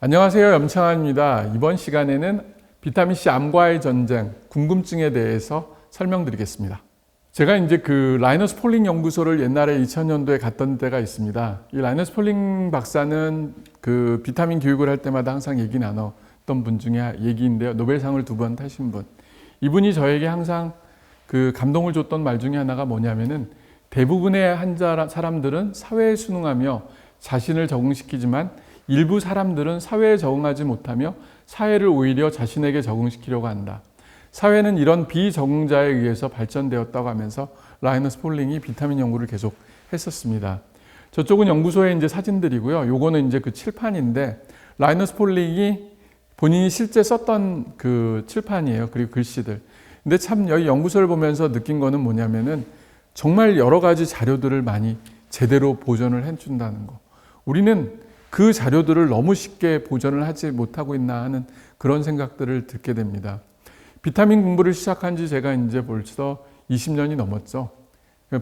안녕하세요. 염창환입니다. 이번 시간에는 비타민C 암과의 전쟁, 궁금증에 대해서 설명드리겠습니다. 제가 이제 그 라이너스 폴링 연구소를 옛날에 2000년도에 갔던 때가 있습니다. 이 라이너스 폴링 박사는 그 비타민 교육을 할 때마다 항상 얘기 나눴던 분 중에 얘기인데요. 노벨상을 2번 타신 분. 이분이 저에게 항상 그 감동을 줬던 말 중에 하나가 뭐냐면은 대부분의 사람들은 사회에 순응하며 자신을 적응시키지만 일부 사람들은 사회에 적응하지 못하며 사회를 오히려 자신에게 적응시키려고 한다. 사회는 이런 비적응자에 의해서 발전되었다고 하면서 라이너스 폴링이 비타민 연구를 계속 했었습니다. 저쪽은 연구소의 이제 사진들이고요. 요거는 이제 그 칠판인데 라이너스 폴링이 본인이 실제 썼던 그 칠판이에요. 그리고 글씨들. 근데 참 여기 연구소를 보면서 느낀 거는 뭐냐면은 정말 여러 가지 자료들을 많이 제대로 보존을 해준다는 거. 우리는 그 자료들을 너무 쉽게 보존을 하지 못하고 있나 하는 그런 생각들을 듣게 됩니다. 비타민 공부를 시작한 지 제가 이제 벌써 20년이 넘었죠.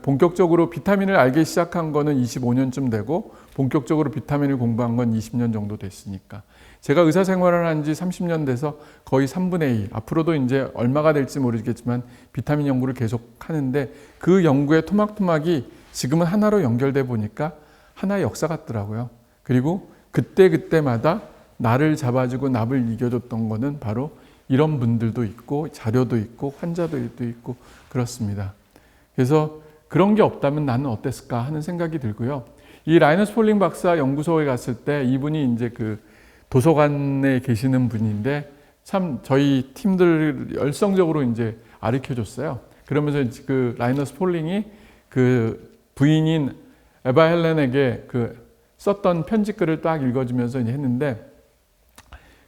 본격적으로 비타민을 알기 시작한 거는 25년쯤 되고 본격적으로 비타민을 공부한 건 20년 정도 됐으니까. 제가 의사 생활을 한 지 30년 돼서 거의 3분의 2. 앞으로도 이제 얼마가 될지 모르겠지만 비타민 연구를 계속 하는데 그 연구의 토막토막이 지금은 하나로 연결돼 보니까 하나의 역사 같더라고요. 그리고 그때마다 나를 잡아주고 나를 이겨줬던 거는 바로 이런 분들도 있고 자료도 있고 환자들도 있고 그렇습니다. 그래서 그런 게 없다면 나는 어땠을까 하는 생각이 들고요. 이 라이너스 폴링 박사 연구소에 갔을 때 이분이 이제 그 도서관에 계시는 분인데 참 저희 팀들 열성적으로 이제 가르쳐 줬어요. 그러면서 그 라이너스 폴링이 그 부인인 에바 헬렌에게 그 썼던 편지글을 딱 읽어주면서 이제 했는데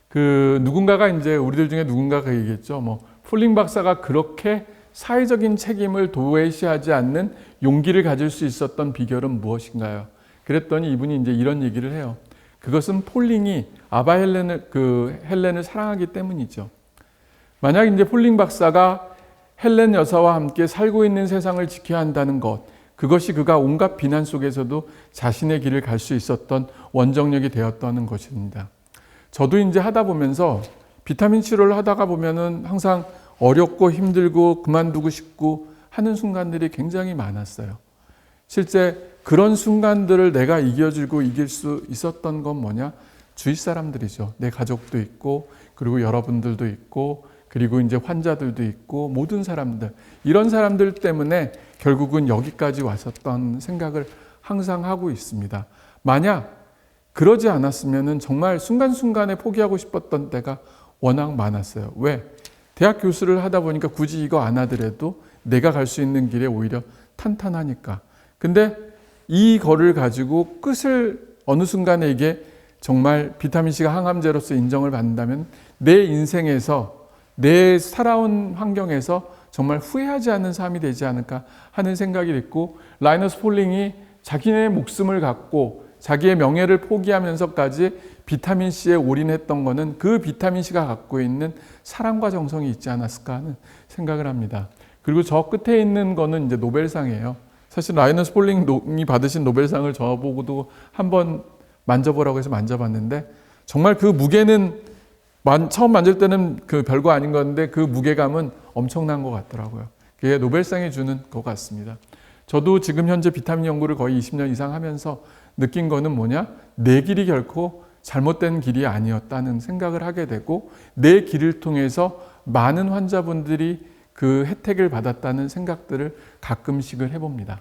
그 누군가가 이제 우리들 중에 누군가가 얘기했죠. 뭐 폴링 박사가 그렇게 사회적인 책임을 도외시하지 않는 용기를 가질 수 있었던 비결은 무엇인가요? 그랬더니 이분이 이제 이런 얘기를 해요. 그것은 폴링이 아바 헬렌을 사랑하기 때문이죠. 만약 이제 폴링 박사가 헬렌 여사와 함께 살고 있는 세상을 지켜야 한다는 것, 그것이 그가 온갖 비난 속에서도 자신의 길을 갈 수 있었던 원정력이 되었다는 것입니다. 저도 이제 하다 보면서 비타민 치료를 하다가 보면은 항상 어렵고 힘들고 그만두고 싶고 하는 순간들이 굉장히 많았어요. 실제 그런 순간들을 내가 이겨주고 이길 수 있었던 건 뭐냐? 주위 사람들이죠. 내 가족도 있고 그리고 여러분들도 있고 그리고 이제 환자들도 있고 모든 사람들, 이런 사람들 때문에 결국은 여기까지 왔었던 생각을 항상 하고 있습니다. 만약 그러지 않았으면 정말 순간순간에 포기하고 싶었던 때가 워낙 많았어요. 왜? 대학 교수를 하다 보니까 굳이 이거 안 하더라도 내가 갈 수 있는 길에 오히려 탄탄하니까. 근데 이거를 가지고 끝을 어느 순간에 이게 정말 비타민C가 항암제로서 인정을 받는다면 내 인생에서 내 살아온 환경에서 정말 후회하지 않는 삶이 되지 않을까 하는 생각이 됐고, 라이너스 폴링이 자기의 목숨을 갖고 자기의 명예를 포기하면서까지 비타민C에 올인했던 거는 그 비타민C가 갖고 있는 사랑과 정성이 있지 않았을까 하는 생각을 합니다. 그리고 저 끝에 있는 거는 이제 노벨상이에요. 사실 라이너스 폴링이 받으신 노벨상을 저보고도 한번 만져보라고 해서 만져봤는데 정말 그 무게는 처음 만질 때는 그 별거 아닌 건데 그 무게감은 엄청난 것 같더라고요. 그게 노벨상이 주는 것 같습니다. 저도 지금 현재 비타민 연구를 거의 20년 이상 하면서 느낀 거는 뭐냐? 내 길이 결코 잘못된 길이 아니었다는 생각을 하게 되고 내 길을 통해서 많은 환자분들이 그 혜택을 받았다는 생각들을 가끔씩을 해봅니다.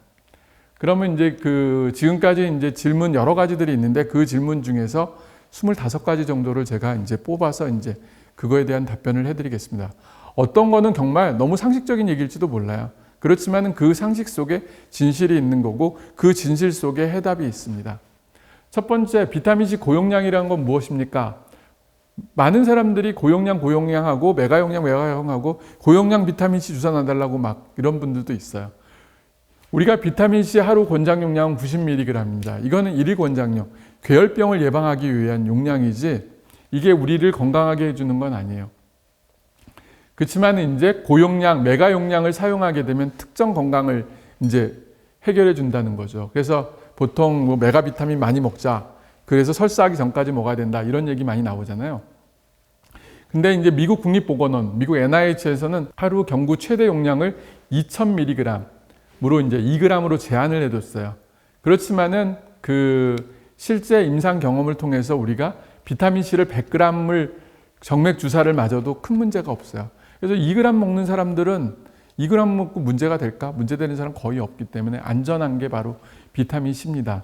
그러면 이제 그 지금까지 이제 질문 여러 가지들이 있는데 그 질문 중에서 25가지 정도를 제가 이제 뽑아서 이제 그거에 대한 답변을 해드리겠습니다. 어떤 거는 정말 너무 상식적인 얘기일지도 몰라요. 그렇지만 그 상식 속에 진실이 있는 거고 그 진실 속에 해답이 있습니다. 첫 번째, 비타민C 고용량이라는 건 무엇입니까? 많은 사람들이 고용량하고 메가용량하고 고용량 비타민C 주사 놔달라고 막 이런 분들도 있어요. 우리가 비타민C 하루 권장 용량은 90mg입니다. 이거는 일일 권장용, 괴혈병을 예방하기 위한 용량이지 이게 우리를 건강하게 해주는 건 아니에요. 그렇지만 이제 고용량, 메가용량을 사용하게 되면 특정 건강을 이제 해결해 준다는 거죠. 그래서 보통 뭐 메가 비타민 많이 먹자. 그래서 설사하기 전까지 먹어야 된다. 이런 얘기 많이 나오잖아요. 근데 이제 미국 국립보건원, 미국 NIH에서는 하루 경구 최대 용량을 2000mg으로 이제 2g으로 제한을 해뒀어요. 그렇지만은 그 실제 임상 경험을 통해서 우리가 비타민 C를 100g을 정맥 주사를 맞아도 큰 문제가 없어요. 그래서 2g 먹는 사람들은 2g 먹고 문제가 될까? 문제되는 사람 거의 없기 때문에 안전한 게 바로 비타민 C입니다.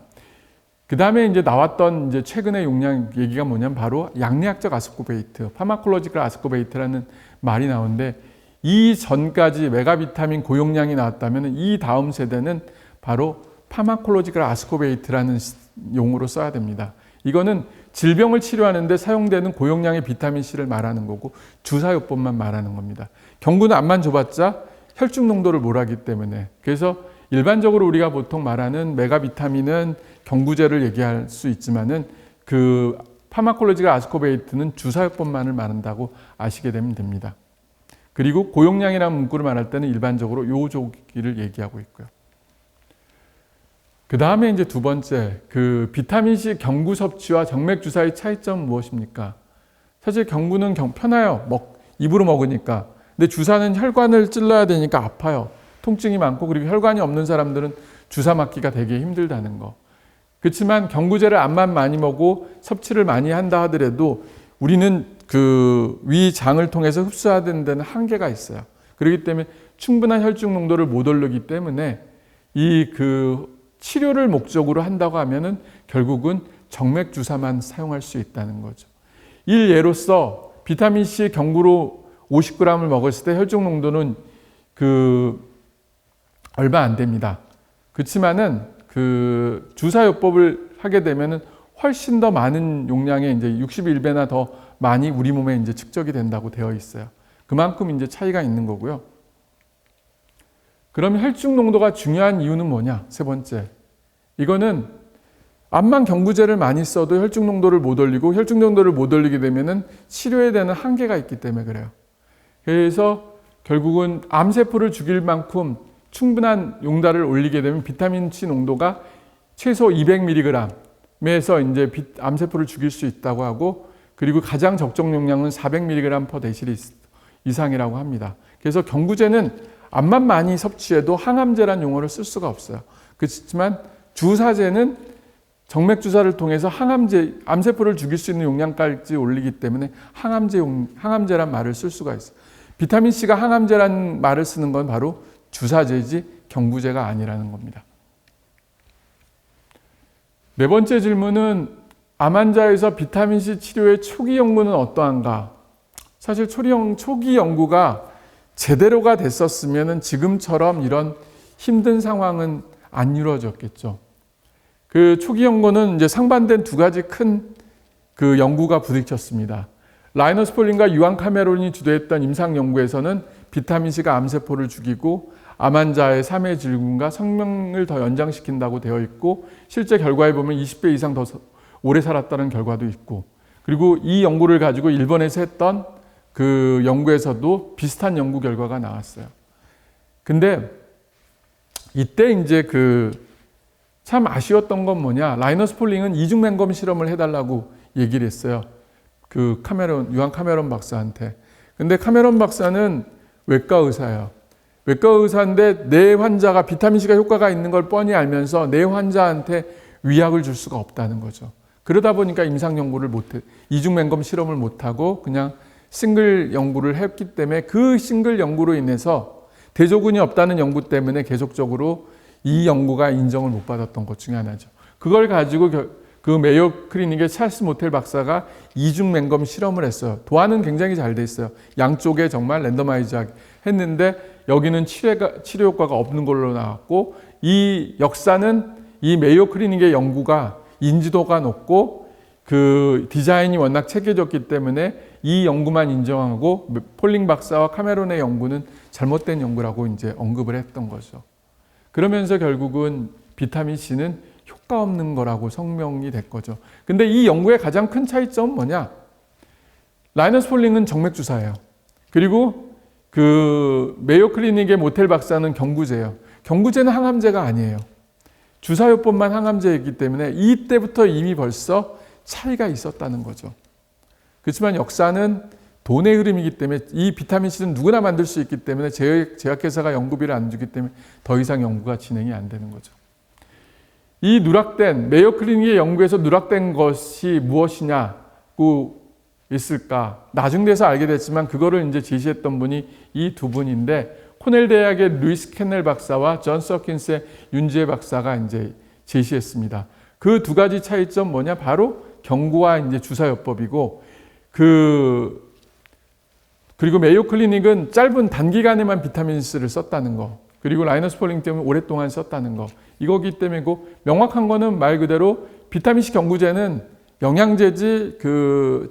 그 다음에 이제 나왔던 이제 최근의 용량 얘기가 뭐냐면 바로 양리학적 아스코베이트, 파마콜로지컬 아스코베이트라는 말이 나오는데 이 전까지 메가비타민 고용량이 나왔다면 이 다음 세대는 바로 파마콜로지컬 아스코베이트라는 용어로 써야 됩니다. 이거는 질병을 치료하는 데 사용되는 고용량의 비타민 C를 말하는 거고 주사요법만 말하는 겁니다. 경구는 암만 줘봤자 혈중 농도를 몰하기 때문에 그래서 일반적으로 우리가 보통 말하는 메가비타민은 경구제를 얘기할 수 있지만은 그 파마콜로지컬 아스코베이트는 주사요법만을 말한다고 아시게 되면 됩니다. 그리고 고용량이라는 문구를 말할 때는 일반적으로 요 조기를 얘기하고 있고요. 그 다음에 이제 두 번째, 그 비타민C 경구 섭취와 정맥 주사의 차이점은 무엇입니까? 사실 경구는 편해요. 입으로 먹으니까. 근데 주사는 혈관을 찔러야 되니까 아파요. 통증이 많고 그리고 혈관이 없는 사람들은 주사 맞기가 되게 힘들다는 거. 그렇지만 경구제를 암만 많이 먹고 섭취를 많이 한다 하더라도 우리는 그 위장을 통해서 흡수해야 되는 데는 한계가 있어요. 그렇기 때문에 충분한 혈중 농도를 못 오르기 때문에 이 그 치료를 목적으로 한다고 하면은 결국은 정맥 주사만 사용할 수 있다는 거죠. 일예로서 비타민 C 경구로 50g을 먹었을 때 혈중 농도는 그 얼마 안 됩니다. 그렇지만은 그 주사요법을 하게 되면은 훨씬 더 많은 용량의 이제 61배나 더 많이 우리 몸에 이제 축적이 된다고 되어 있어요. 그만큼 이제 차이가 있는 거고요. 그럼 혈중 농도가 중요한 이유는 뭐냐? 세 번째. 이거는 암만 경구제를 많이 써도 혈중 농도를 못 올리고 혈중 농도를 못 올리게 되면은 치료에 대한 한계가 있기 때문에 그래요. 그래서 결국은 암세포를 죽일 만큼 충분한 용달을 올리게 되면 비타민 C 농도가 최소 200mg에서 이제 암세포를 죽일 수 있다고 하고 그리고 가장 적정 용량은 400mg/dL 이상이라고 합니다. 그래서 경구제는 암만 많이 섭취해도 항암제란 용어를 쓸 수가 없어요. 그렇지만 주사제는 정맥 주사를 통해서 암세포를 죽일 수 있는 용량까지 올리기 때문에 항암제란 말을 쓸 수가 있어요. 비타민 C가 항암제란 말을 쓰는 건 바로 주사제지 경구제가 아니라는 겁니다. 네 번째 질문은 암 환자에서 비타민 C 치료의 초기 연구는 어떠한가? 사실 초기 연구가 제대로가 됐었으면 지금처럼 이런 힘든 상황은 안 이루어졌겠죠. 그 초기 연구는 이제 상반된 두 가지 큰 그 연구가 부딪혔습니다. 라이너스 폴링과 유한 카메론이 주도했던 임상 연구에서는 비타민 C가 암세포를 죽이고 암 환자의 삶의 질군과 생명을 더 연장시킨다고 되어 있고 실제 결과에 보면 20배 이상 더 오래 살았다는 결과도 있고 그리고 이 연구를 가지고 일본에서 했던 그 연구에서도 비슷한 연구 결과가 나왔어요. 근데 이때 이제 참 아쉬웠던 건 뭐냐? 라이너스 폴링은 이중 맹검 실험을 해달라고 얘기를 했어요. 유한 카메론 박사한테. 근데 카메론 박사는 외과 의사예요. 외과 의사인데 내 환자가 비타민C가 효과가 있는 걸 뻔히 알면서 내 환자한테 위약을 줄 수가 없다는 거죠. 그러다 보니까 임상 연구를 이중 맹검 실험을 못하고 그냥 싱글 연구를 했기 때문에 그 싱글 연구로 인해서 대조군이 없다는 연구 때문에 계속적으로 이 연구가 인정을 못 받았던 것 중에 하나죠. 그걸 가지고 그 메이오 클리닉의 찰스 모텔 박사가 이중 맹검 실험을 했어요. 도안은 굉장히 잘 돼 있어요. 양쪽에 정말 랜더마이즈하게 했는데 여기는 치료 효과가 없는 걸로 나왔고 이 역사는 이 메이오 클리닉의 연구가 인지도가 높고 그 디자인이 워낙 체계적이기 때문에 이 연구만 인정하고 폴링 박사와 카메론의 연구는 잘못된 연구라고 이제 언급을 했던 거죠. 그러면서 결국은 비타민 C는 효과 없는 거라고 성명이 된 거죠. 근데 이 연구의 가장 큰 차이점은 뭐냐? 라이너스 폴링은 정맥 주사예요. 그리고 그 메이오 클리닉의 모텔 박사는 경구제예요. 경구제는 항암제가 아니에요. 주사요법만 항암제이기 때문에 이때부터 이미 벌써 차이가 있었다는 거죠. 그렇지만 역사는 돈의 흐름이기 때문에 이 비타민C는 누구나 만들 수 있기 때문에 제약회사가 연구비를 안 주기 때문에 더 이상 연구가 진행이 안 되는 거죠. 이 누락된 메이오 클리닉의 연구에서 누락된 것이 무엇이냐고 있을까? 나중 돼서 알게 됐지만 그거를 이제 제시했던 분이 이 두 분인데 코넬 대학의 루이스 캐넬 박사와 존 서킨스의 윤지혜 박사가 이제 제시했습니다. 그 두 가지 차이점 뭐냐? 바로 경구와 이제 주사요법이고 그리고 메이오 클리닉은 짧은 단기간에만 비타민C를 썼다는 거. 그리고 라이너스 폴링 때문에 오랫동안 썼다는 거. 이거기 때문이고 명확한 거는 말 그대로 비타민C 경구제는 영양제지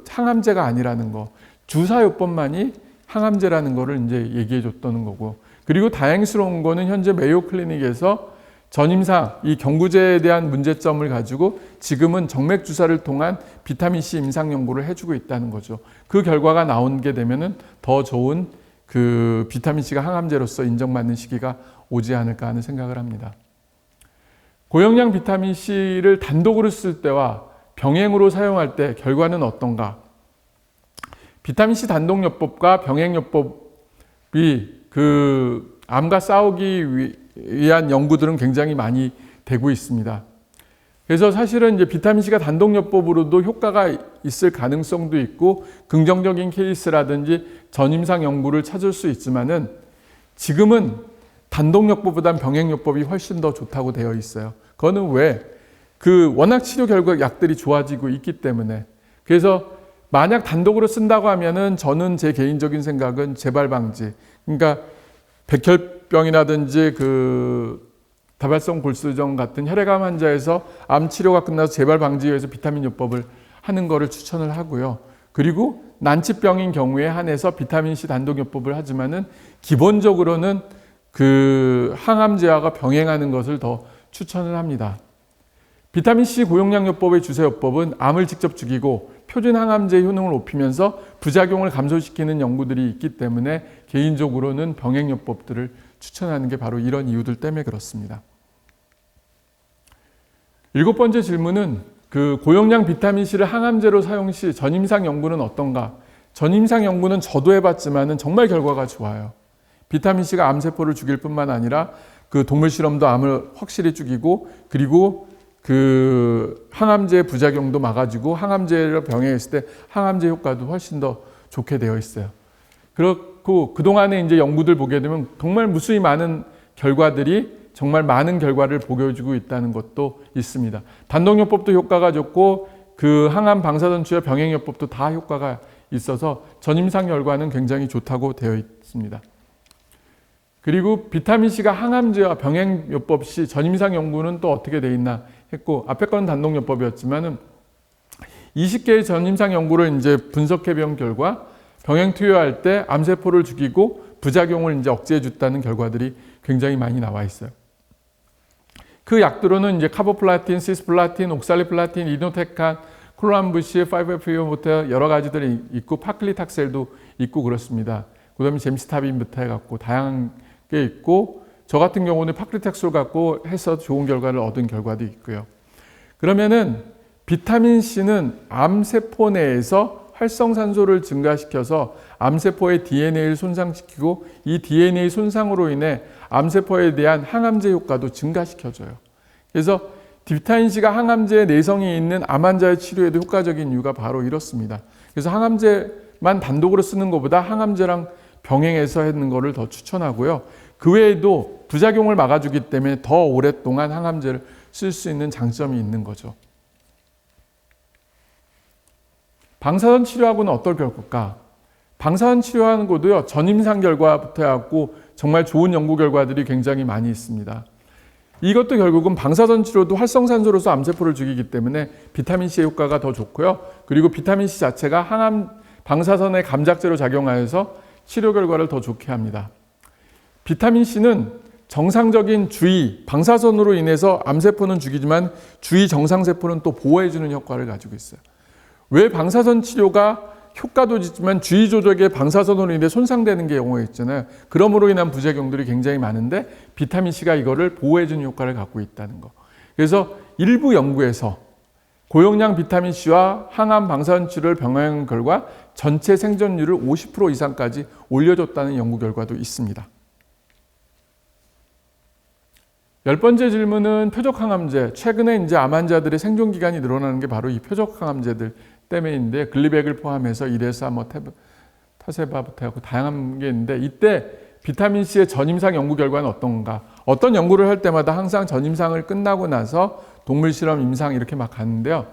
항암제가 아니라는 거. 주사요법만이 항암제라는 거를 이제 얘기해 줬다는 거고. 그리고 다행스러운 거는 현재 메이오 클리닉에서 전임상 이 경구제에 대한 문제점을 가지고 지금은 정맥 주사를 통한 비타민C 임상 연구를 해주고 있다는 거죠. 그 결과가 나오게 되면은 더 좋은 비타민C가 항암제로서 인정받는 시기가 오지 않을까 하는 생각을 합니다. 고용량 비타민C를 단독으로 쓸 때와 병행으로 사용할 때 결과는 어떤가? 비타민C 단독요법과 병행요법이 암과 싸우기 위한 연구들은 굉장히 많이 되고 있습니다. 그래서 사실은 이제 비타민C가 단독요법으로도 효과가 있을 가능성도 있고 긍정적인 케이스라든지 전임상 연구를 찾을 수 있지만은 지금은 단독요법보다는 병행요법이 훨씬 더 좋다고 되어 있어요. 그거는 왜? 워낙 치료 결과 약들이 좋아지고 있기 때문에. 그래서 만약 단독으로 쓴다고 하면은 저는 제 개인적인 생각은 재발 방지. 그러니까 백혈병이라든지 다발성 골수정 같은 혈액암 환자에서 암 치료가 끝나서 재발 방지에 위해서 비타민 요법을 하는 것을 추천을 하고요. 그리고 난치병인 경우에 한해서 비타민C 단독 요법을 하지만은 기본적으로는 항암제와 병행하는 것을 더 추천을 합니다. 비타민C 고용량 요법의 주사요법은 암을 직접 죽이고 표준 항암제의 효능을 높이면서 부작용을 감소시키는 연구들이 있기 때문에 개인적으로는 병행요법들을 추천하는 게 바로 이런 이유들 때문에 그렇습니다. 7번째 질문은 고용량 비타민C를 항암제로 사용 시 전임상 연구는 어떤가? 전임상 연구는 저도 해봤지만 정말 결과가 좋아요. 비타민C가 암세포를 죽일 뿐만 아니라 동물 실험도 암을 확실히 죽이고 그리고 항암제 부작용도 막아주고 항암제를 병행했을 때 항암제 효과도 훨씬 더 좋게 되어 있어요. 그렇고 그동안에 이제 연구들 보게 되면 정말 무수히 많은 결과들이 정말 많은 결과를 보여주고 있다는 것도 있습니다. 단독요법도 효과가 좋고 항암 방사선 치료 병행요법도 다 효과가 있어서 전임상 결과는 굉장히 좋다고 되어 있습니다. 그리고 비타민C가 항암제와 병행요법 시 전임상 연구는 또 어떻게 되어 있나 했고 앞에 거는 단독요법이었지만은 20개의 전임상 연구를 이제 분석해 본 결과 병행 투여할 때 암세포를 죽이고 부작용을 이제 억제해 줬다는 결과들이 굉장히 많이 나와 있어요. 그 약들로는 이제 카보플라틴, 시스플라틴, 옥살리플라틴, 이노테칸, 클로람부시, 5FPO부터 여러 가지들이 있고 파클리탁셀도 있고 그렇습니다. 그다음에 젬시타빈부터 해갖고 다양한 게 있고 저 같은 경우는 파클리탁솔 갖고 해서 좋은 결과를 얻은 결과도 있고요. 그러면은 비타민C는 암세포 내에서 활성산소를 증가시켜서 암세포의 DNA를 손상시키고 이 DNA 손상으로 인해 암세포에 대한 항암제 효과도 증가시켜줘요. 그래서 비타민C가 항암제의 내성이 있는 암 환자의 치료에도 효과적인 이유가 바로 이렇습니다. 그래서 항암제만 단독으로 쓰는 것보다 항암제랑 병행해서 하는 것을 더 추천하고요. 그 외에도 부작용을 막아주기 때문에 더 오랫동안 항암제를 쓸 수 있는 장점이 있는 거죠. 방사선 치료하고는 어떨 결과일까? 방사선 치료하는 것도요, 전임상 결과부터 해갖고 정말 좋은 연구 결과들이 굉장히 많이 있습니다. 이것도 결국은 방사선 치료도 활성산소로서 암세포를 죽이기 때문에 비타민C의 효과가 더 좋고요. 그리고 비타민C 자체가 방사선의 감작제로 작용하여서 치료 결과를 더 좋게 합니다. 비타민C는 정상적인 주위, 방사선으로 인해서 암세포는 죽이지만 주위 정상세포는 또 보호해주는 효과를 가지고 있어요. 왜 방사선 치료가 효과도 있지만 주위 조직의 방사선으로 인해 손상되는 경우가 있잖아요. 그러므로 인한 부작용들이 굉장히 많은데 비타민C가 이거를 보호해주는 효과를 갖고 있다는 거. 그래서 일부 연구에서 고용량 비타민C와 항암 방사선 치료를 병행한 결과 전체 생존율을 50% 이상까지 올려줬다는 연구 결과도 있습니다. 10번째 질문은 표적항암제. 최근에 이제 암 환자들의 생존 기간이 늘어나는 게 바로 이 표적항암제들 때문인데, 글리백을 포함해서 이레사, 타세바부터 하고 다양한 게 있는데, 이때 비타민C의 전임상 연구 결과는 어떤가? 어떤 연구를 할 때마다 항상 전임상을 끝나고 나서 동물 실험, 임상 이렇게 막 가는데요.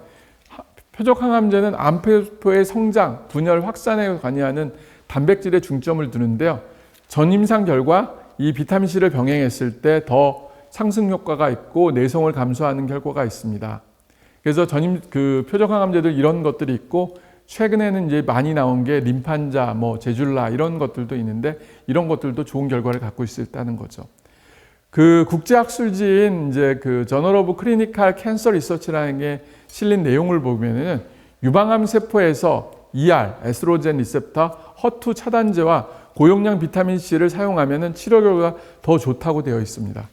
표적항암제는 암세포의 성장, 분열, 확산에 관여하는 단백질에 중점을 두는데요. 전임상 결과 이 비타민C를 병행했을 때 더 상승 효과가 있고 내성을 감소하는 결과가 있습니다. 그래서 표적항암제들 이런 것들이 있고, 최근에는 이제 많이 나온 게 림판자, 제줄라 이런 것들도 있는데, 이런 것들도 좋은 결과를 갖고 있다는 거죠. 그 국제학술지인 이제 그 저널 오브 클리니컬 캔서 리서치라는 게 실린 내용을 보면은 유방암 세포에서 에스트로겐 리셉터, 허투 차단제와 고용량 비타민 C를 사용하면은 치료 결과가 더 좋다고 되어 있습니다.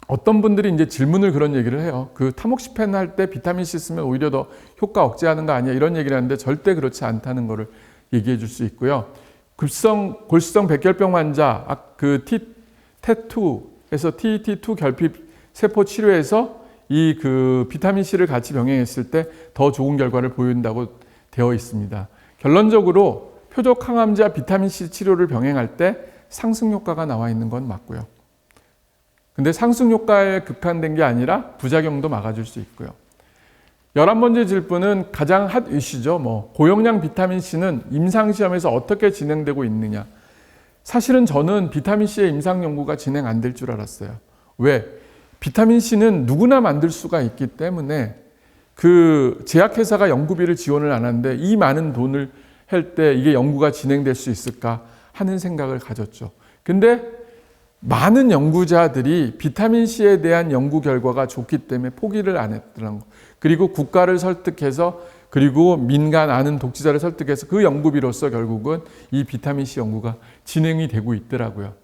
어떤 분들이 이제 질문을 그런 얘기를 해요. 타목시펜 할 때 비타민 C 쓰면 오히려 더 효과 억제하는 거 아니야? 이런 얘기를 하는데 절대 그렇지 않다는 거를 얘기해 줄 수 있고요. 골수성 백혈병 환자, T2에서 TET2 결핍 세포 치료에서 비타민 C를 같이 병행했을 때 더 좋은 결과를 보인다고 되어 있습니다. 결론적으로 표적 항암제와 비타민 C 치료를 병행할 때 상승 효과가 나와 있는 건 맞고요. 근데 상승 효과에 극한된 게 아니라 부작용도 막아줄 수 있고요. 11번째 질문은 가장 핫 이슈죠. 고용량 비타민C는 임상시험에서 어떻게 진행되고 있느냐. 사실은 저는 비타민C의 임상 연구가 진행 안 될 줄 알았어요. 왜? 비타민C는 누구나 만들 수가 있기 때문에 제약회사가 연구비를 지원을 안 하는데 이 많은 돈을 할 때 이게 연구가 진행될 수 있을까 하는 생각을 가졌죠. 근데 많은 연구자들이 비타민C에 대한 연구 결과가 좋기 때문에 포기를 안 했더라는 거. 그리고 국가를 설득해서, 그리고 민간 아는 독지자를 설득해서 그 연구비로서 결국은 이 비타민C 연구가 진행이 되고 있더라고요.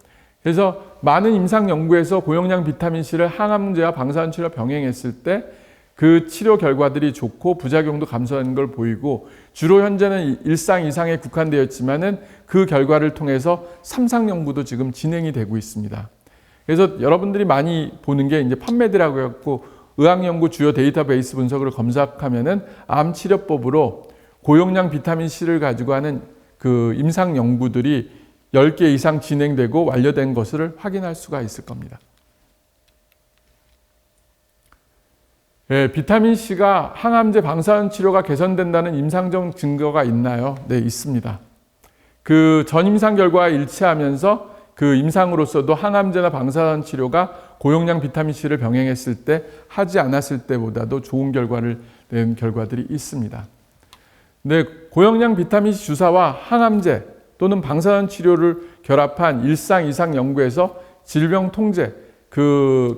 그래서 많은 임상 연구에서 고용량 비타민C를 항암제와 방사선 치료 병행했을 때 그 치료 결과들이 좋고 부작용도 감소하는 걸 보이고, 주로 현재는 1상 이상에 국한되어 있지만은 그 결과를 통해서 3상 연구도 지금 진행이 되고 있습니다. 그래서 여러분들이 많이 보는 게 이제 판메드라고 해갖고 의학연구 주요 데이터베이스 분석을 검색하면은 암 치료법으로 고용량 비타민 C를 가지고 하는 임상 연구들이 10개 이상 진행되고 완료된 것을 확인할 수가 있을 겁니다. 네, 비타민C가 항암제 방사선 치료가 개선된다는 임상적 증거가 있나요? 네, 있습니다. 전임상 결과와 일치하면서 임상으로서도 항암제나 방사선 치료가 고용량 비타민C를 병행했을 때 하지 않았을 때보다도 좋은 결과를 낸 결과들이 있습니다. 네, 고용량 비타민C 주사와 항암제 또는 방사선 치료를 결합한 1상 이상 연구에서 질병 통제,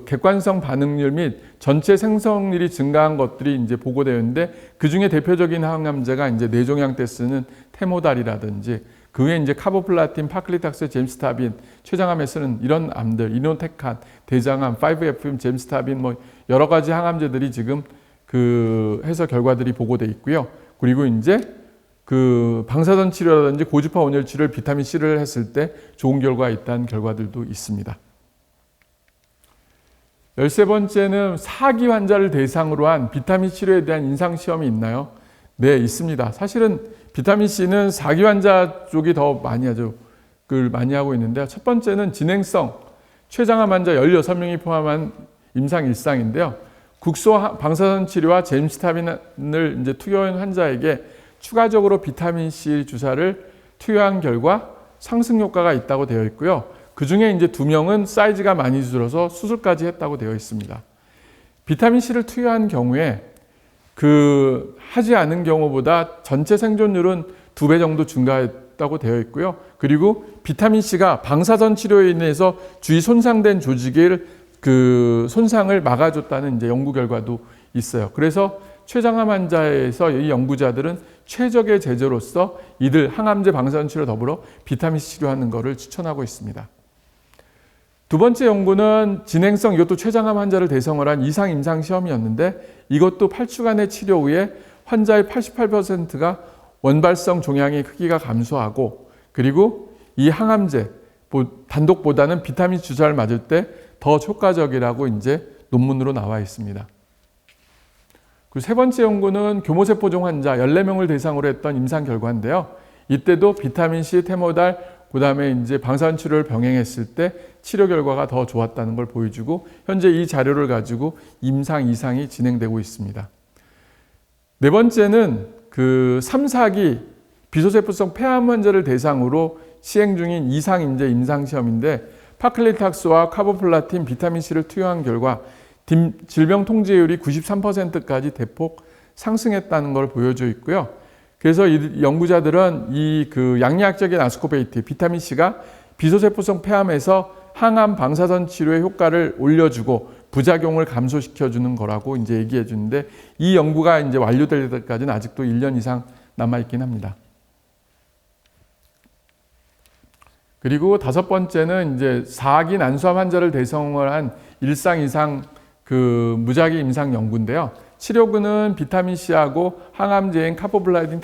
객관성 반응률 및 전체 생성률이 증가한 것들이 이제 보고되어 있는데, 그 중에 대표적인 항암제가 이제 뇌종양 때 쓰는 테모달이라든지, 그 외에 이제 카보플라틴, 파클리탁스, 젬스타빈, 췌장암에 쓰는 이런 암들, 이노테칸, 대장암, 5FM, 젬스타빈, 여러 가지 항암제들이 지금 해서 결과들이 보고되어 있고요. 그리고 이제 방사선 치료라든지 고주파 온열 치료를 비타민 C를 했을 때 좋은 결과가 있다는 결과들도 있습니다. 13번째는 사기 환자를 대상으로 한 비타민 치료에 대한 임상시험이 있나요? 네, 있습니다. 사실은 비타민C는 사기 환자 쪽이 더 많이 하죠. 많이 하고 있는데요. 첫 번째는 진행성, 췌장암 환자 16명이 포함한 임상 1상인데요. 국소 방사선 치료와 젬스타빈을 이제 투여한 환자에게 추가적으로 비타민C 주사를 투여한 결과 상승 효과가 있다고 되어 있고요. 그 중에 이제 2명은 사이즈가 많이 줄어서 수술까지 했다고 되어 있습니다. 비타민C를 투여한 경우에 하지 않은 경우보다 전체 생존율은 2배 정도 증가했다고 되어 있고요. 그리고 비타민C가 방사선 치료에 인해서 주위 손상된 조직의 손상을 막아줬다는 이제 연구 결과도 있어요. 그래서 췌장암 환자에서 이 연구자들은 최적의 제조로서 이들 항암제 방사선 치료 더불어 비타민C 치료하는 것을 추천하고 있습니다. 두 번째 연구는 진행성, 이것도 췌장암 환자를 대상으로 한 이상 임상 시험이었는데 이것도 8주간의 치료 후에 환자의 88%가 원발성 종양의 크기가 감소하고 그리고 이 항암제 단독보다는 비타민 주사를 맞을 때 더 효과적이라고 이제 논문으로 나와 있습니다. 그리고 세 번째 연구는 교모세포종 환자 14명을 대상으로 했던 임상 결과인데요. 이때도 비타민C, 테모달, 그 다음에 이제 방사선 치료를 병행했을 때 치료 결과가 더 좋았다는 걸 보여주고 현재 이 자료를 가지고 임상 2상이 진행되고 있습니다. 네 번째는 그 3, 4기 비소세포성 폐암 환자를 대상으로 시행 중인 2상 이제 임상 시험인데 파클리탁스와 카보플라틴, 비타민C를 투여한 결과 질병 통제율이 93%까지 대폭 상승했다는 걸 보여져 있고요. 그래서 이 연구자들은 이 그 양리학적인 아스코베이트, 비타민C가 비소세포성 폐암에서 항암 방사선 치료의 효과를 올려주고 부작용을 감소시켜주는 거라고 이제 얘기해 주는데 이 연구가 이제 완료될 때까지는 아직도 1년 이상 남아있긴 합니다. 그리고 다섯 번째는 이제 4기 난소암 환자를 대상으로 한 1상 이상 그 무작위 임상 연구인데요. 치료군은 비타민C하고 항암제인 카보플라틴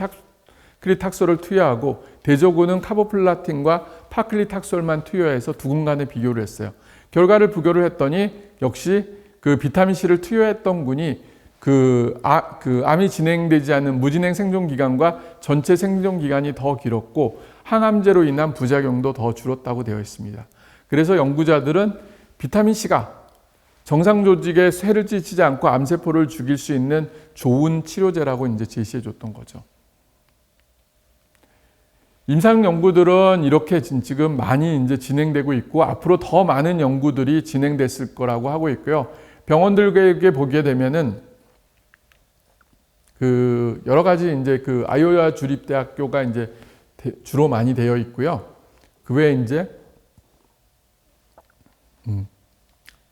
파클리탁솔을 투여하고 대조군은 카보플라틴과 파클리탁솔만 투여해서 두 군간의 비교를 했어요. 결과를 비교를 했더니 역시 그 비타민C를 투여했던 군이 암이 진행되지 않은 무진행 생존 기간과 전체 생존 기간이 더 길었고 항암제로 인한 부작용도 더 줄었다고 되어 있습니다. 그래서 연구자들은 비타민C가 정상 조직에 쇠를 끼치지 않고 암세포를 죽일 수 있는 좋은 치료제라고 이제 제시해 줬던 거죠. 임상 연구들은 이렇게 지금 많이 이제 진행되고 있고 앞으로 더 많은 연구들이 진행됐을 거라고 하고 있고요. 병원들에게 보게 되면은 그 여러 가지 이제 그 아이오와 주립대학교가 이제 주로 많이 되어 있고요. 그 외에 이제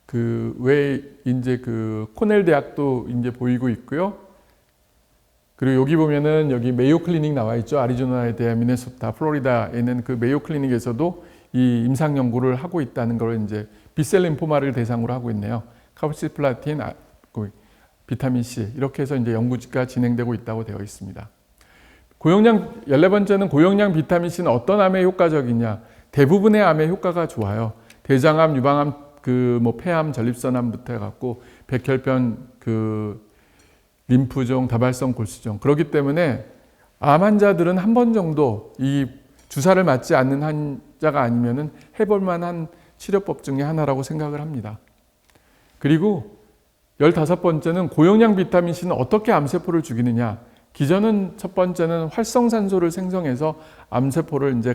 그 외에 이제 그 코넬 대학도 이제 보이고 있고요. 그리고 여기 보면은 여기 메이오 클리닉 나와 있죠. 아리조나에 대한 미네소타, 플로리다에 있는 그 메이오 클리닉에서도 이 임상 연구를 하고 있다는 걸 이제 B셀 림포마를 대상으로 하고 있네요. 카보시플라틴, 비타민C 이렇게 해서 이제 연구가 진행되고 있다고 되어 있습니다. 14번째는 고용량 비타민C는 어떤 암에 효과적이냐? 대부분의 암에 효과가 좋아요. 대장암, 유방암, 폐암, 전립선암부터 해갖고 백혈병, 림프종, 다발성 골수종. 그렇기 때문에 암 환자들은 한 번 정도 이 주사를 맞지 않는 환자가 아니면은 해볼 만한 치료법 중에 하나라고 생각을 합니다. 그리고 15번째는 고용량 비타민C는 어떻게 암세포를 죽이느냐? 기전은 첫 번째는 활성산소를 생성해서 암세포를 이제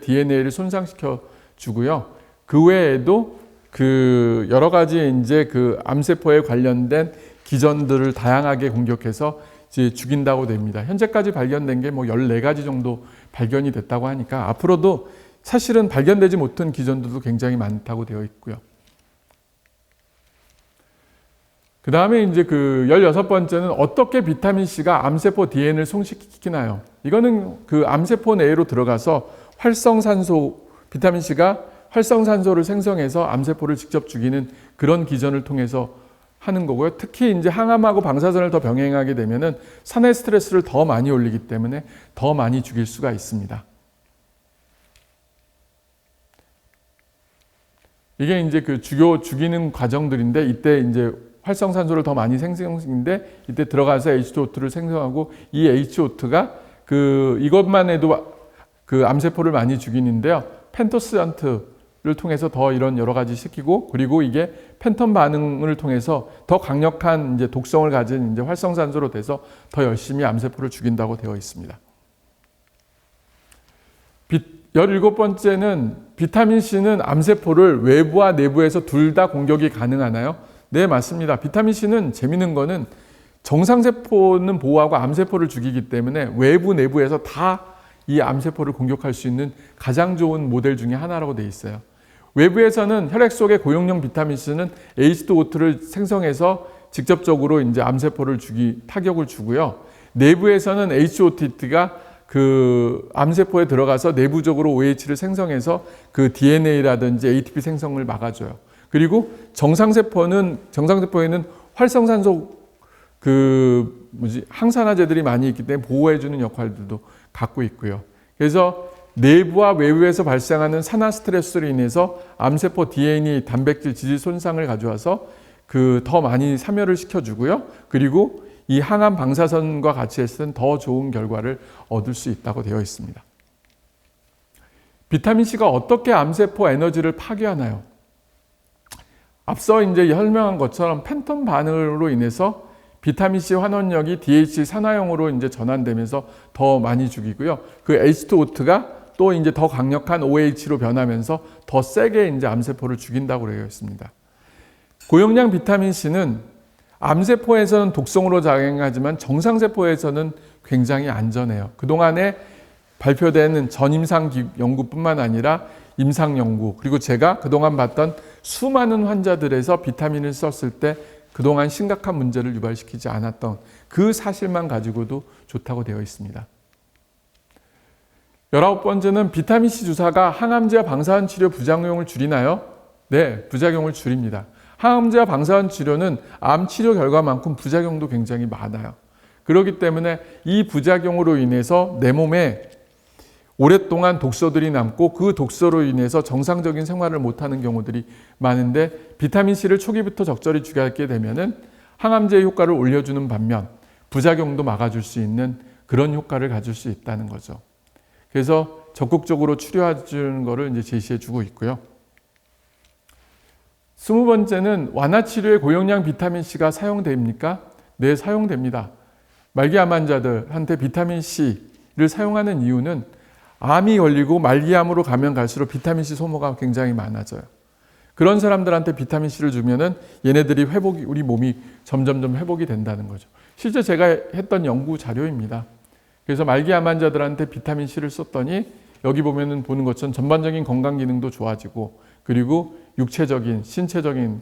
DNA를 손상시켜 주고요. 그 외에도 그 여러 가지 이제 그 암세포에 관련된 기전들을 다양하게 공격해서 이제 죽인다고 됩니다. 현재까지 발견된 게 뭐 14가지 정도 발견이 됐다고 하니까 앞으로도 사실은 발견되지 못한 기전들도 굉장히 많다고 되어 있고요. 그 다음에 이제 그 16번째는 어떻게 비타민C가 암세포 DNA를 손상시키나요? 이거는 그 암세포 내로 들어가서 비타민C가 활성산소를 생성해서 암세포를 직접 죽이는 그런 기전을 통해서 하는 거고요. 특히 이제 항암하고 방사선을 더 병행하게 되면은 산해 스트레스를 더 많이 올리기 때문에 더 많이 죽일 수가 있습니다. 이게 이제 그 죽이는 과정들인데 이때 이제 활성산소를 더 많이 생성인데 이때 들어가서 H2O2를 생성하고 이 H2O2가 이것만 해도 그 암세포를 많이 죽이는데요. 펜토스한트를 통해서 더 이런 여러 가지 시키고 그리고 이게 팬텀 반응을 통해서 더 강력한 이제 독성을 가진 이제 활성산소로 돼서 더 열심히 암세포를 죽인다고 되어 있습니다. 17번째는 비타민C는 암세포를 외부와 내부에서 둘 다 공격이 가능하나요? 네, 맞습니다. 비타민C는 재밌는 거는 정상세포는 보호하고 암세포를 죽이기 때문에 외부, 내부에서 다 이 암세포를 공격할 수 있는 가장 좋은 모델 중에 하나라고 되어 있어요. 외부에서는 혈액 속의 고용량 비타민C는 H2O2를 생성해서 직접적으로 이제 암세포를 타격을 주고요. 내부에서는 H2O2가 그 암세포에 들어가서 내부적으로 OH를 생성해서 그 DNA라든지 ATP 생성을 막아줘요. 그리고 정상세포에는 활성산소 항산화제들이 많이 있기 때문에 보호해주는 역할들도 갖고 있고요. 그래서 내부와 외부에서 발생하는 산화 스트레스로 인해서 암세포 DNA, 단백질, 지질 손상을 가져와서 더 많이 사멸을 시켜주고요. 그리고 이 항암 방사선과 같이 했을 땐 더 좋은 결과를 얻을 수 있다고 되어 있습니다. 비타민C가 어떻게 암세포 에너지를 파괴하나요? 앞서 이제 설명한 것처럼 팬텀 반응으로 인해서 비타민C 환원력이 DHC 산화형으로 이제 전환되면서 더 많이 죽이고요. 그 H2O2가 또 이제 더 강력한 OH로 변하면서 더 세게 이제 암세포를 죽인다고 되어 있습니다. 고용량 비타민C는 암세포에서는 독성으로 작용하지만 정상세포에서는 굉장히 안전해요. 그동안에 발표되는 전임상 연구뿐만 아니라 임상 연구, 그리고 제가 그동안 봤던 수많은 환자들에서 비타민을 썼을 때 그동안 심각한 문제를 유발시키지 않았던 그 사실만 가지고도 좋다고 되어 있습니다. 19번째는 비타민C 주사가 항암제와 방사선 치료 부작용을 줄이나요? 네, 부작용을 줄입니다. 항암제와 방사선 치료는 암 치료 결과만큼 부작용도 굉장히 많아요. 그렇기 때문에 이 부작용으로 인해서 내 몸에 오랫동안 독소들이 남고 그 독소로 인해서 정상적인 생활을 못하는 경우들이 많은데 비타민C를 초기부터 적절히 주게 되면은 항암제의 효과를 올려주는 반면 부작용도 막아줄 수 있는 그런 효과를 가질 수 있다는 거죠. 그래서 적극적으로 치료해 주는 것을 이제 제시해 주고 있고요. 20번째는 완화 치료에 고용량 비타민C가 사용됩니까? 네, 사용됩니다. 말기암 환자들한테 비타민C를 사용하는 이유는 암이 걸리고 말기암으로 가면 갈수록 비타민C 소모가 굉장히 많아져요. 그런 사람들한테 비타민C를 주면은 얘네들이 우리 몸이 점점점 회복이 된다는 거죠. 실제 제가 했던 연구 자료입니다. 그래서 말기암 환자들한테 비타민C를 썼더니 여기 보는 것처럼 전반적인 건강 기능도 좋아지고 그리고 육체적인, 신체적인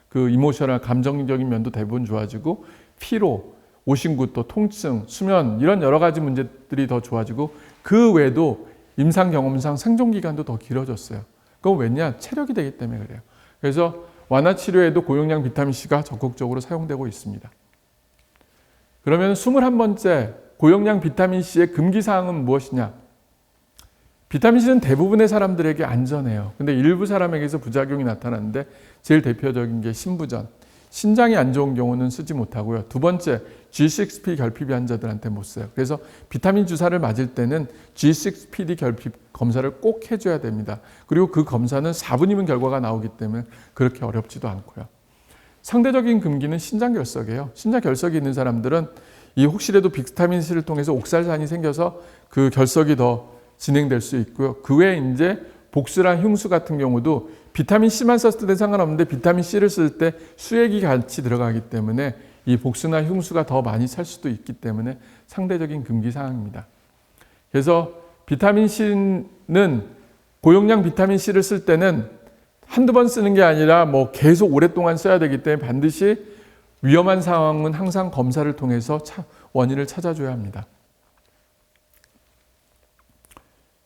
그 이모셔널, 감정적인 면도 대부분 좋아지고 피로, 오심구, 또 통증, 수면 이런 여러 가지 문제들이 더 좋아지고 그 외에도 임상 경험상 생존 기간도 더 길어졌어요. 그건 왜냐? 체력이 되기 때문에 그래요. 그래서 완화 치료에도 고용량 비타민C가 적극적으로 사용되고 있습니다. 그러면 21번째 고용량 비타민C의 금기사항은 무엇이냐? 비타민C는 대부분의 사람들에게 안전해요. 근데 일부 사람에게서 부작용이 나타나는데 제일 대표적인 게 신부전. 신장이 안 좋은 경우는 쓰지 못하고요. 두 번째, G6PD 결핍이 환자들한테 못 써요. 그래서 비타민 주사를 맞을 때는 G6PD 결핍 검사를 꼭 해줘야 됩니다. 그리고 그 검사는 4분이면 결과가 나오기 때문에 그렇게 어렵지도 않고요. 상대적인 금기는 신장결석이에요. 신장결석이 있는 사람들은 이 혹시라도 비타민C를 통해서 옥살산이 생겨서 그 결석이 더 진행될 수 있고요. 그 외에 이제 복수랑 흉수 같은 경우도 비타민C만 썼을 때 상관없는데 비타민C를 쓸 때 수액이 같이 들어가기 때문에 이 복수나 흉수가 더 많이 살 수도 있기 때문에 상대적인 금기사항입니다. 그래서 비타민C는 고용량 비타민C를 쓸 때는 한두 번 쓰는 게 아니라 계속 오랫동안 써야 되기 때문에 반드시 위험한 상황은 항상 검사를 통해서 원인을 찾아줘야 합니다.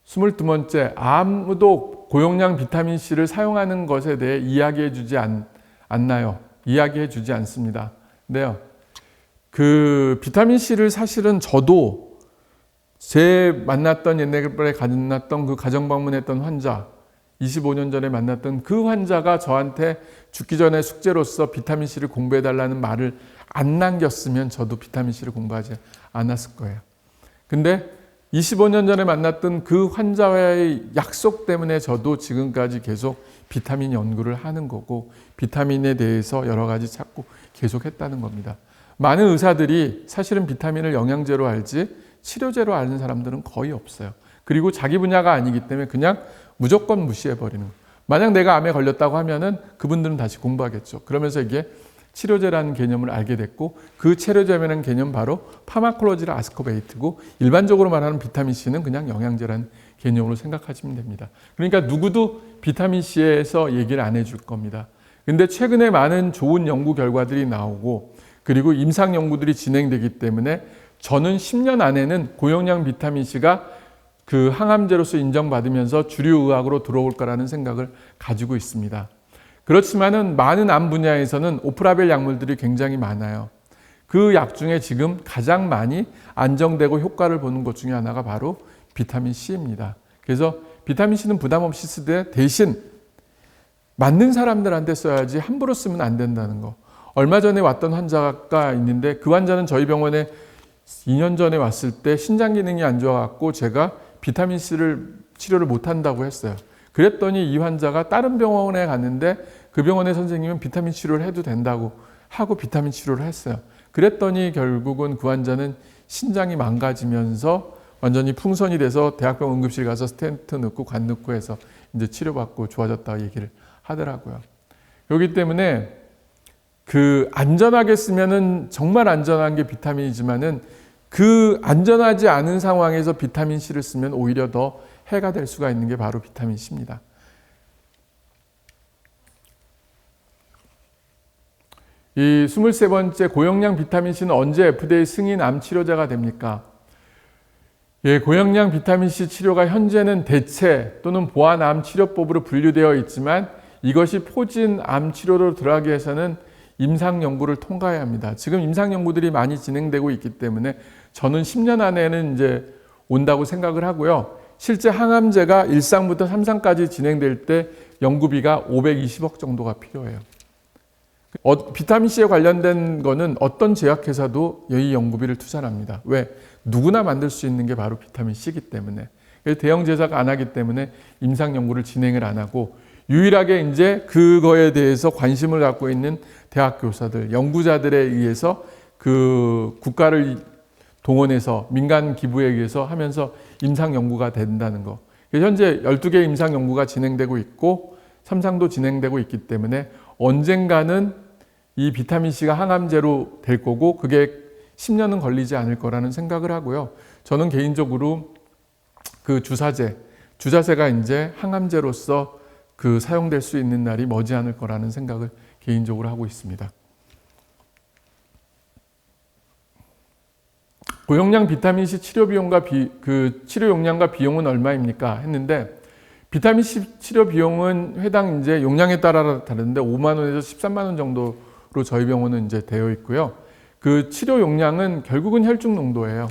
22번째, 아무도 고용량 비타민C를 사용하는 것에 대해 이야기해 주지 않나요? 이야기해 주지 않습니다. 근데요, 그 비타민C를 사실은 저도 제 만났던 옛날에 만났던 그 가정 방문했던 환자, 25년 전에 만났던 그 환자가 저한테 죽기 전에 숙제로서 비타민C를 공부해 달라는 말을 안 남겼으면 저도 비타민C를 공부하지 않았을 거예요. 근데 25년 전에 만났던 그 환자와의 약속 때문에 저도 지금까지 계속 비타민 연구를 하는 거고 비타민에 대해서 여러 가지 찾고 계속 했다는 겁니다. 많은 의사들이 사실은 비타민을 영양제로 알지 치료제로 아는 사람들은 거의 없어요. 그리고 자기 분야가 아니기 때문에 그냥 무조건 무시해버리는 거예요. 만약 내가 암에 걸렸다고 하면은 그분들은 다시 공부하겠죠. 그러면서 이게 치료제라는 개념을 알게 됐고 그 치료제라는 개념 바로 파마콜로지라 아스코베이트고 일반적으로 말하는 비타민C는 그냥 영양제라는 개념으로 생각하시면 됩니다. 그러니까 누구도 비타민C에서 얘기를 안 해줄 겁니다. 근데 최근에 많은 좋은 연구 결과들이 나오고 그리고 임상 연구들이 진행되기 때문에 저는 10년 안에는 고용량 비타민C가 그 항암제로서 인정받으면서 주류 의학으로 들어올 거라는 생각을 가지고 있습니다. 그렇지만은 많은 암 분야에서는 오프라벨 약물들이 굉장히 많아요. 그 약 중에 지금 가장 많이 안정되고 효과를 보는 것 중에 하나가 바로 비타민C입니다. 그래서 비타민C는 부담 없이 쓰되 대신 맞는 사람들한테 써야지 함부로 쓰면 안 된다는 거. 얼마 전에 왔던 환자가 있는데 그 환자는 저희 병원에 2년 전에 왔을 때 신장 기능이 안 좋아갖고 제가 비타민C를 치료를 못 한다고 했어요. 그랬더니 이 환자가 다른 병원에 갔는데 그 병원의 선생님은 비타민 치료를 해도 된다고 하고 비타민 치료를 했어요. 그랬더니 결국은 그 환자는 신장이 망가지면서 완전히 풍선이 돼서 대학병원 응급실 가서 스텐트 넣고 관 넣고 해서 이제 치료받고 좋아졌다고 얘기를 하더라고요. 그렇기 때문에 그 안전하게 쓰면은 정말 안전한 게 비타민이지만은 그 안전하지 않은 상황에서 비타민C를 쓰면 오히려 더 해가 될 수가 있는 게 바로 비타민C입니다. 이 23번째 고용량 비타민C는 언제 FDA 승인 암 치료제가 됩니까? 예, 고용량 비타민C 치료가 현재는 대체 또는 보완 암 치료법으로 분류되어 있지만 이것이 포진 암 치료로 들어가기 위해서는 임상 연구를 통과해야 합니다. 지금 임상 연구들이 많이 진행되고 있기 때문에 저는 10년 안에는 이제 온다고 생각을 하고요. 실제 항암제가 1상부터 3상까지 진행될 때 연구비가 520억 정도가 필요해요. 비타민C에 관련된 거는 어떤 제약회사도 이 연구비를 투자합니다. 왜? 누구나 만들 수 있는 게 바로 비타민C이기 때문에. 대형 제사가 안 하기 때문에 임상 연구를 진행을 안 하고 유일하게 이제 그거에 대해서 관심을 갖고 있는 대학 교사들, 연구자들에 의해서 그 국가를 동원해서 민간 기부에 의해서 하면서 임상 연구가 된다는 거. 현재 12개 임상 연구가 진행되고 있고 3상도 진행되고 있기 때문에 언젠가는 이 비타민C가 항암제로 될 거고 그게 10년은 걸리지 않을 거라는 생각을 하고요. 저는 개인적으로 그 주사제가 이제 항암제로서 그 사용될 수 있는 날이 머지않을 거라는 생각을 개인적으로 하고 있습니다. 고용량 비타민C 치료 비용과 치료 용량과 비용은 얼마입니까? 했는데 비타민C 치료 비용은 회당 이제 용량에 따라 다른데 5만 원에서 13만 원 정도로 저희 병원은 이제 되어 있고요. 그 치료 용량은 결국은 혈중 농도예요.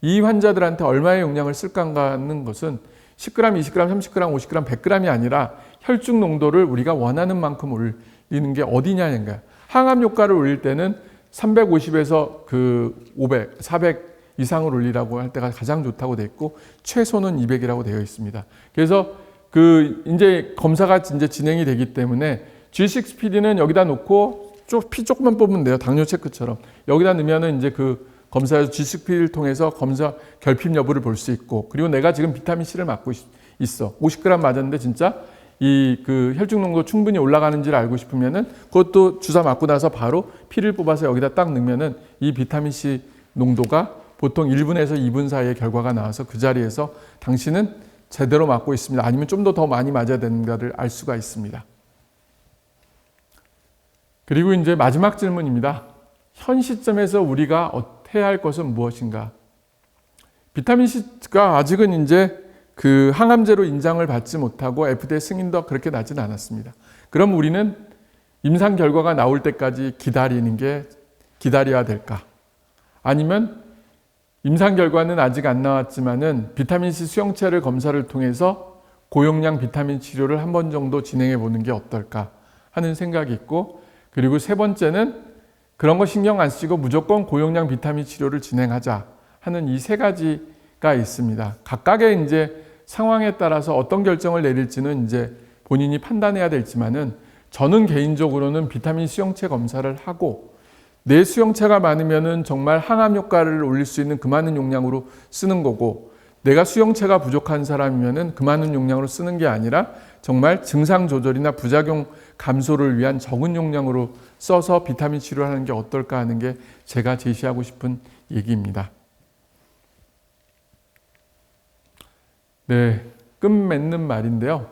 이 환자들한테 얼마의 용량을 쓸까 하는 것은 10g, 20g, 30g, 50g, 100g이 아니라 혈중 농도를 우리가 원하는 만큼 올리는 게 어디냐는 거야. 항암 효과를 올릴 때는 350에서 그 500, 400 이상을 올리라고 할 때가 가장 좋다고 되어 있고 최소는 200이라고 되어 있습니다. 그래서 그 이제 검사가 이제 진행이 되기 때문에 G6PD는 여기다 놓고 피 조금만 뽑으면 돼요. 당뇨 체크처럼. 여기다 넣으면은 이제 그 검사에서 G6PD를 통해서 검사 결핍 여부를 볼 수 있고 그리고 내가 지금 비타민C를 맞고 있어. 50g 맞았는데 진짜 이 그 혈중 농도 충분히 올라가는지를 알고 싶으면은 그것도 주사 맞고 나서 바로 피를 뽑아서 여기다 딱 넣으면은 이 비타민C 농도가 보통 1분에서 2분 사이에 결과가 나와서 그 자리에서 당신은 제대로 맞고 있습니다. 아니면 좀 더 많이 맞아야 되는가를 알 수가 있습니다. 그리고 이제 마지막 질문입니다. 현 시점에서 우리가 해야 할 것은 무엇인가? 비타민C가 아직은 이제 그 항암제로 인정을 받지 못하고 FDA 승인도 그렇게 나진 않았습니다. 그럼 우리는 임상 결과가 나올 때까지 기다려야 될까? 아니면 임상 결과는 아직 안 나왔지만은 비타민C 수용체를 검사를 통해서 고용량 비타민 치료를 한 번 정도 진행해 보는 게 어떨까 하는 생각이 있고 그리고 세 번째는 그런 거 신경 안 쓰고 무조건 고용량 비타민 치료를 진행하자 하는 이 세 가지가 있습니다. 각각의 이제 상황에 따라서 어떤 결정을 내릴지는 이제 본인이 판단해야 되지만은 저는 개인적으로는 비타민 수용체 검사를 하고 내 수용체가 많으면은 정말 항암 효과를 올릴 수 있는 그 많은 용량으로 쓰는 거고 내가 수용체가 부족한 사람이면은 그 많은 용량으로 쓰는 게 아니라 정말 증상 조절이나 부작용 감소를 위한 적은 용량으로 써서 비타민 치료를 하는 게 어떨까 하는 게 제가 제시하고 싶은 얘기입니다. 네, 끝맺는 말인데요.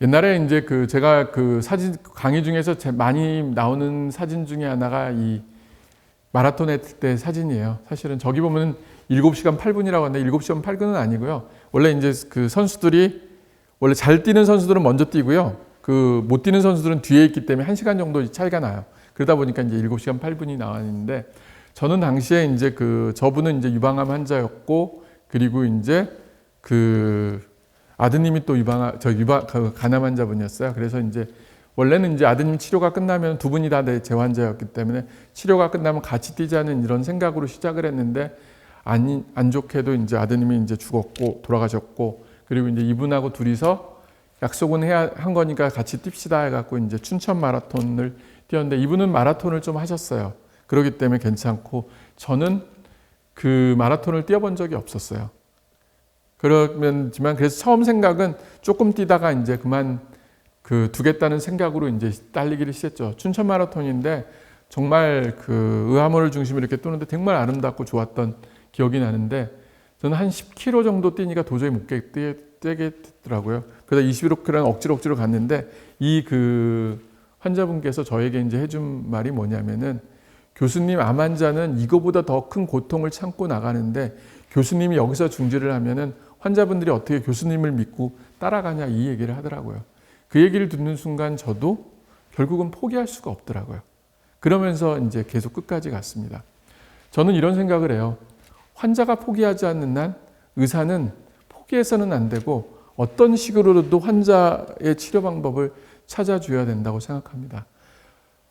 옛날에 이제 제가 사진 강의 중에서 많이 나오는 사진 중에 하나가 이 마라톤 했을 때 사진이에요. 사실은 저기 보면 7시간 8분이라고 하는데 7시간 8분은 아니고요. 원래 이제 그 선수들이 원래 잘 뛰는 선수들은 먼저 뛰고요. 그 못 뛰는 선수들은 뒤에 있기 때문에 1시간 정도 차이가 나요. 그러다 보니까 이제 7시간 8분이 나왔는데 저는 당시에 이제 저분은 이제 유방암 환자였고 그리고 이제 아드님이 또 간암 환자분이었어요. 그래서 이제 원래는 이제 아드님 치료가 끝나면 두 분이 다 제 환자였기 때문에 치료가 끝나면 같이 뛰자는 이런 생각으로 시작을 했는데 안 좋게도 이제 아드님이 이제 죽었고 돌아가셨고 그리고 이제 이분하고 둘이서 약속은 한 거니까 같이 뜁시다 해갖고 이제 춘천 마라톤을 뛰었는데 이분은 마라톤을 좀 하셨어요. 그렇기 때문에 괜찮고 저는 그 마라톤을 뛰어본 적이 없었어요. 그래서 처음 생각은 조금 뛰다가 이제 그만 두겠다는 생각으로 이제 달리기를 시작했죠. 춘천 마라톤인데 정말 의하모를 중심으로 이렇게 뛰는데 정말 아름답고 좋았던 기억이 나는데 저는 한 10km 정도 뛰니까 도저히 못 뛰겠더라고요. 그래서 21km는 억지로 갔는데 이 환자분께서 저에게 이제 해준 말이 뭐냐면은 교수님 암 환자는 이거보다 더 큰 고통을 참고 나가는데 교수님이 여기서 중지를 하면은 환자분들이 어떻게 교수님을 믿고 따라가냐 이 얘기를 하더라고요. 그 얘기를 듣는 순간 저도 결국은 포기할 수가 없더라고요. 그러면서 이제 계속 끝까지 갔습니다. 저는 이런 생각을 해요. 환자가 포기하지 않는 한 의사는 포기해서는 안 되고 어떤 식으로도 환자의 치료 방법을 찾아줘야 된다고 생각합니다.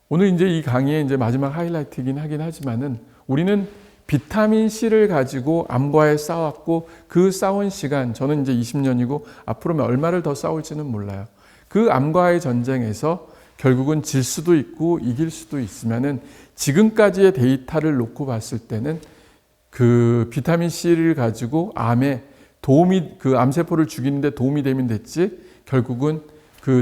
오늘 이제 이 강의의 이제 마지막 하이라이트이긴 하긴 하지만은 우리는 비타민 C를 가지고 암과에 싸웠고 그 싸운 시간, 저는 이제 20년이고 앞으로 얼마를 더 싸울지는 몰라요. 그 암과의 전쟁에서 결국은 질 수도 있고 이길 수도 있으면은 지금까지의 데이터를 놓고 봤을 때는 비타민 C를 가지고 암에 암세포를 죽이는데 도움이 되면 됐지 결국은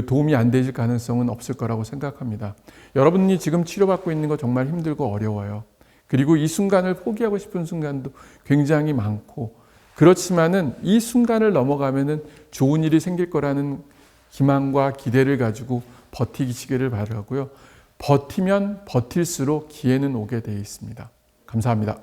도움이 안 되실 가능성은 없을 거라고 생각합니다. 여러분이 지금 치료받고 있는 거 정말 힘들고 어려워요. 그리고 이 순간을 포기하고 싶은 순간도 굉장히 많고 그렇지만은 이 순간을 넘어가면은 좋은 일이 생길 거라는 희망과 기대를 가지고 버티시기를 바라고요. 버티면 버틸수록 기회는 오게 되어 있습니다. 감사합니다.